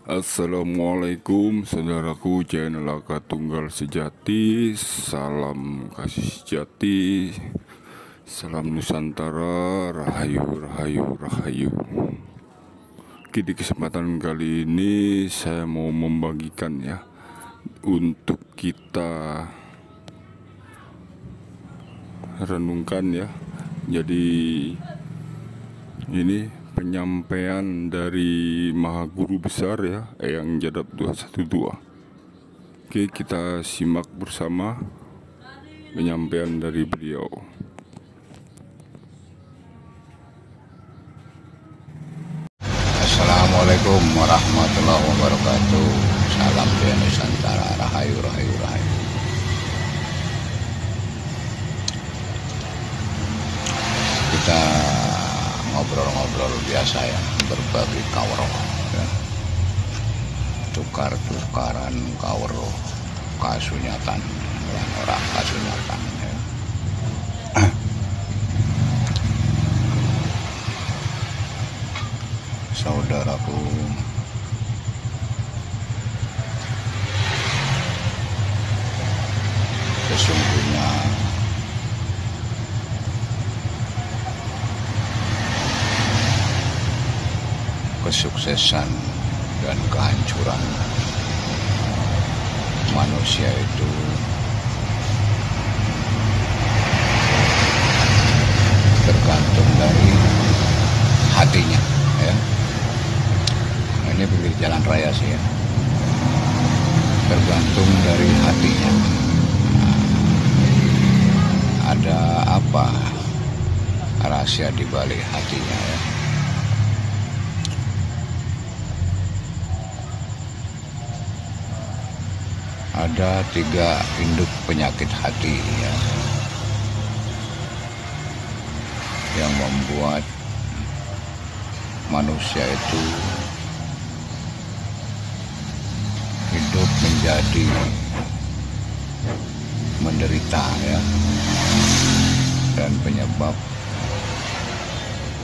Assalamualaikum saudaraku, channel Aka Tunggal Sejati. Salam kasih sejati, salam Nusantara, rahayu, rahayu, rahayu. Oke, di kesempatan kali ini saya mau membagikan ya, untuk kita renungkan ya. Jadi ini penyampaian dari Maha Guru Besar ya, Eyang Jadab 212. Oke, kita simak bersama penyampaian dari beliau. Assalamualaikum warahmatullahi wabarakatuh. Salam Jaya Nusantara, rahayu, rahayu, rahayu. Kita ngobrol-ngobrol biasa ya, berbagi kawroh ya. Tukar-tukaran kawroh, kasunyatan dan orang kasunyatan ya. Saudaraku, sesungguhnya kesuksesan dan kehancuran manusia itu tergantung dari hatinya ya. Ini pinggir jalan raya sih ya, tergantung dari hatinya. Ada apa rahasia di balik hatinya ya? Ada 3 induk penyakit hati ya, yang membuat manusia itu hidup menjadi menderita ya, dan penyebab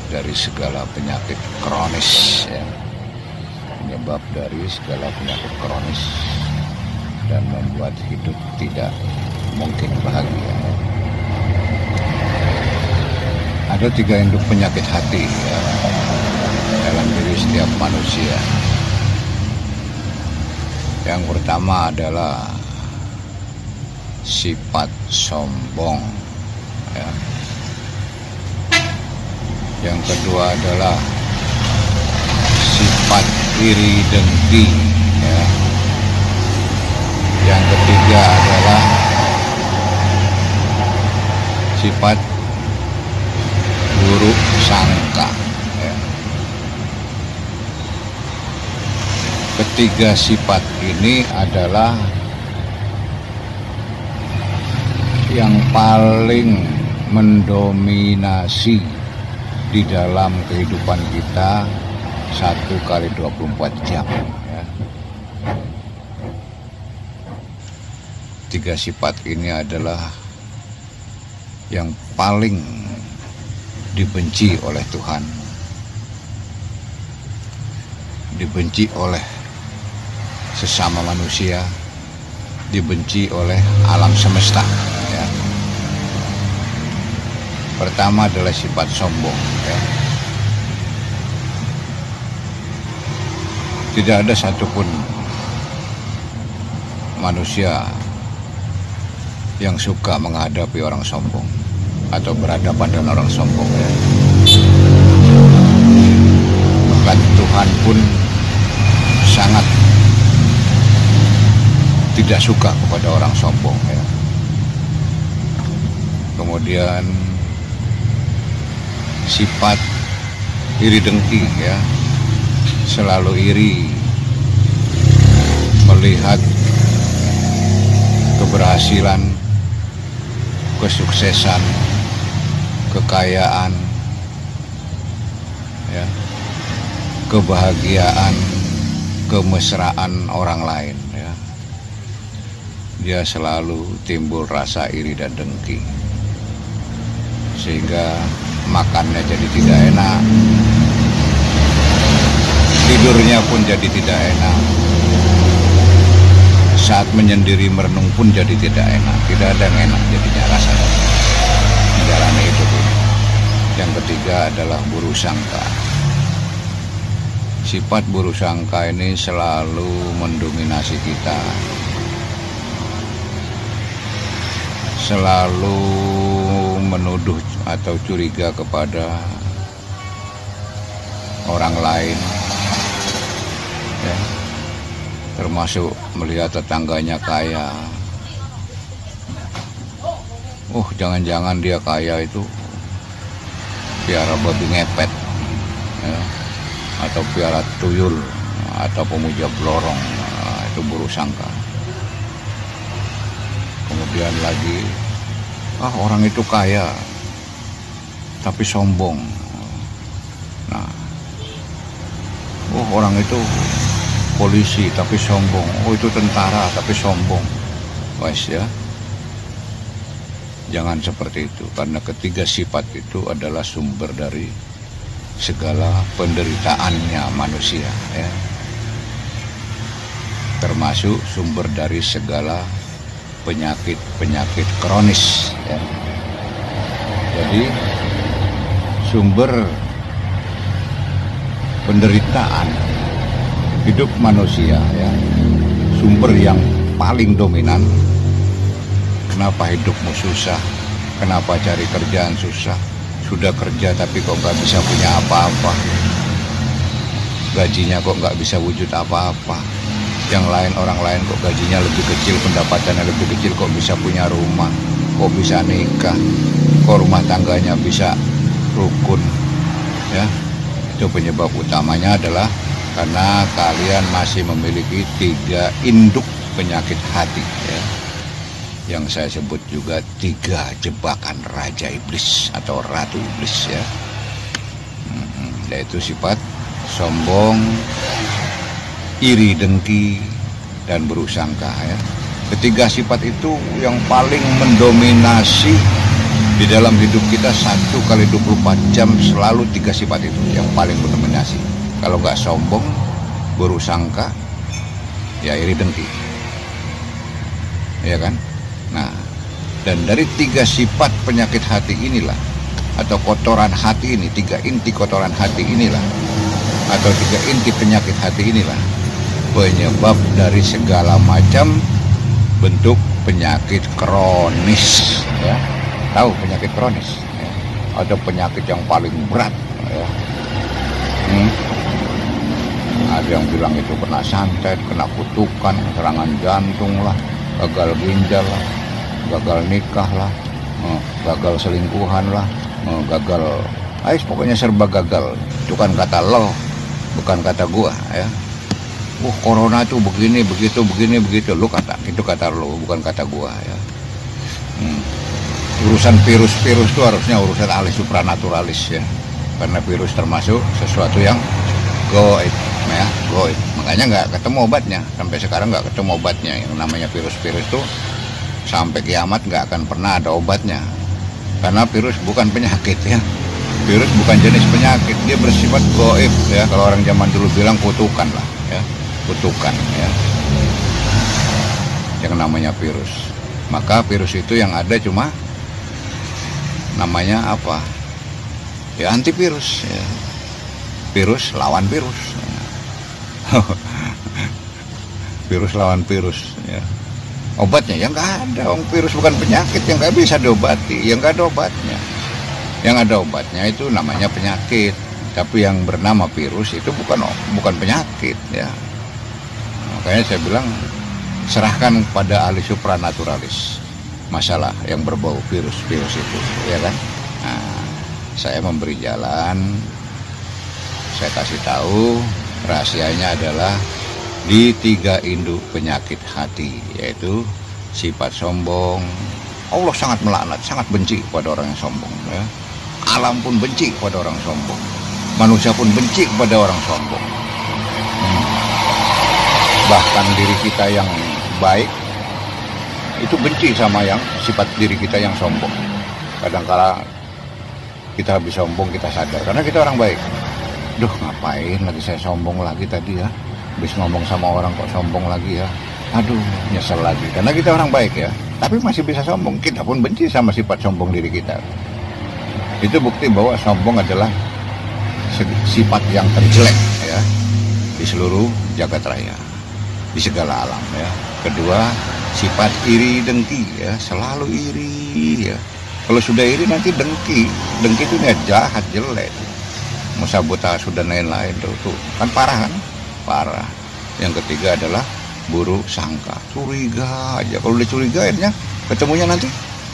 dari segala penyakit kronis ya, penyebab dari segala penyakit kronis dan membuat hidup tidak mungkin bahagia. Ada 3 induk penyakit hati ya, dalam diri setiap manusia. Yang pertama adalah sifat sombong ya. Yang kedua adalah sifat iri dengki ya. Yang ketiga adalah sifat buruk sangka ya. Ketiga sifat ini adalah yang paling mendominasi di dalam kehidupan kita 1 kali 24 jam ya. 3 sifat ini adalah yang paling dibenci oleh Tuhan, dibenci oleh sesama manusia, dibenci oleh alam semesta ya. Pertama adalah sifat sombong ya. Tidak ada satupun manusia yang suka menghadapi orang sombong atau berhadapan dengan orang sombong ya. Bahkan Tuhan pun sangat tidak suka kepada orang sombong ya. Kemudian sifat iri dengki ya, selalu iri melihat keberhasilan, kesuksesan, kekayaan ya, kebahagiaan, kemesraan orang lain ya. Dia selalu timbul rasa iri dan dengki, sehingga makannya jadi tidak enak, tidurnya pun jadi tidak enak. Saat menyendiri merenung pun jadi tidak enak. Tidak ada yang enak jadinya rasanya menjalani hidup ini. Yang ketiga adalah buruk sangka. Sifat buruk sangka ini selalu mendominasi kita. Selalu menuduh atau curiga kepada orang lain, ya, termasuk melihat tetangganya kaya. Jangan-jangan dia kaya itu piara babi ngepet, ya, atau piara tuyul, atau pemuja blorong. Itu buruk sangka. Kemudian lagi, orang itu kaya tapi sombong. Nah, orang itu polisi tapi sombong. Itu tentara tapi sombong. Wes ya, jangan seperti itu, karena ketiga sifat itu adalah sumber dari segala penderitaannya manusia, ya. Termasuk sumber dari segala penyakit kronis, ya. Jadi sumber penderitaan hidup manusia, ya, sumber yang paling dominan. Kenapa hidupmu susah? Kenapa cari kerjaan susah? Sudah kerja tapi kok nggak bisa punya apa-apa? Gajinya kok nggak bisa wujud apa-apa? Yang lain, orang lain kok gajinya lebih kecil, pendapatannya lebih kecil, kok bisa punya rumah, kok bisa nikah, kok rumah tangganya bisa rukun, ya. Itu penyebab utamanya adalah karena kalian masih memiliki 3 induk penyakit hati, ya, yang saya sebut juga 3 jebakan Raja Iblis atau Ratu Iblis, ya. Yaitu sifat sombong, iri, dengki, dan buruk sangka, ya. Ketiga sifat itu yang paling mendominasi di dalam hidup kita. 1 kali 24 jam selalu 3 sifat itu yang paling mendominasi. Kalau nggak sombong, buruk sangka, ya iri, dengki, ya kan? Nah, dan dari 3 sifat penyakit hati inilah, atau kotoran hati ini, 3 inti kotoran hati inilah, atau 3 inti penyakit hati inilah penyebab dari segala macam bentuk penyakit kronis, ya. Tahu penyakit kronis, ya? Ada penyakit yang paling berat, ya. Ada yang bilang itu kena santet, kena kutukan, serangan jantung lah, gagal ginjal lah, gagal nikah lah, gagal selingkuhan lah, gagal, pokoknya serba gagal. Itu kan kata lo, bukan kata gua, ya. Corona itu begini, begitu, begini, begitu. Lu kata, itu kata lo, bukan kata gua, ya. Urusan virus-virus itu harusnya urusan ahli supranaturalis, ya. Karena virus termasuk sesuatu yang goib, ya, goib. Makanya nggak ketemu obatnya, sampai sekarang nggak ketemu obatnya. Yang namanya virus-virus itu sampai kiamat nggak akan pernah ada obatnya. Karena virus bukan penyakit, ya. Virus bukan jenis penyakit, dia bersifat goib, ya. Kalau orang zaman dulu bilang kutukan lah, ya. Kutukan, ya, yang namanya virus. Maka virus itu yang ada cuma namanya apa? Ya antivirus, ya. Virus lawan virus, ya. Virus lawan virus, ya. Obatnya yang nggak ada. Virus bukan penyakit, yang nggak bisa diobati, yang nggak ada obatnya. Yang ada obatnya itu namanya penyakit, tapi yang bernama virus itu bukan penyakit, ya. Makanya saya bilang serahkan pada ahli supranaturalis masalah yang berbau virus-virus itu, ya kan? Nah, saya memberi jalan, saya kasih tahu rahasianya adalah di 3 induk penyakit hati, yaitu sifat sombong. Allah sangat melaknat, sangat benci kepada orang yang sombong, ya. Alam pun benci kepada orang sombong, manusia pun benci kepada orang sombong. Bahkan diri kita yang baik itu benci sama yang sifat diri kita yang sombong. Kadang-kala kita habis sombong kita sadar karena kita orang baik. Duh, ngapain lagi saya sombong lagi tadi ya, habis ngomong sama orang kok sombong lagi ya, aduh nyesel lagi. Karena kita orang baik ya, tapi masih bisa sombong. Kita pun benci sama sifat sombong diri kita. Itu bukti bahwa sombong adalah sifat yang terjelek ya di seluruh jagat raya, di segala alam ya. Kedua, sifat iri dengki ya, selalu iri ya. Kalau sudah iri nanti dengki itu ya jahat, jelek, mau sabotase dan lain-lain tuh kan parah kan, parah. Yang ketiga adalah buruk sangka, curiga aja. Kalau udah curiga akhirnya ketemunya nanti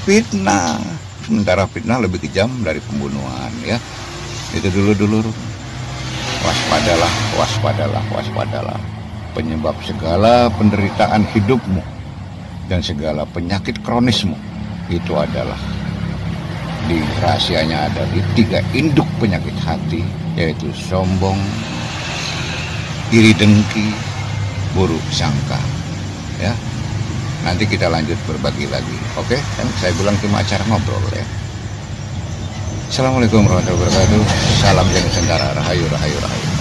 fitnah, sementara fitnah lebih kejam dari pembunuhan ya. Itu dulu waspadalah, waspadalah, waspadalah. Penyebab segala penderitaan hidupmu dan segala penyakit kronismu itu adalah rahasianya ada di 3 induk penyakit hati, yaitu sombong, iri dengki, buruk sangka ya. Nanti kita lanjut berbagi lagi, oke? Kan saya bilang cuma acara ngobrol ya. Assalamualaikum warahmatullahi wabarakatuh. Salam Nusantara, rahayu rahayu rahayu.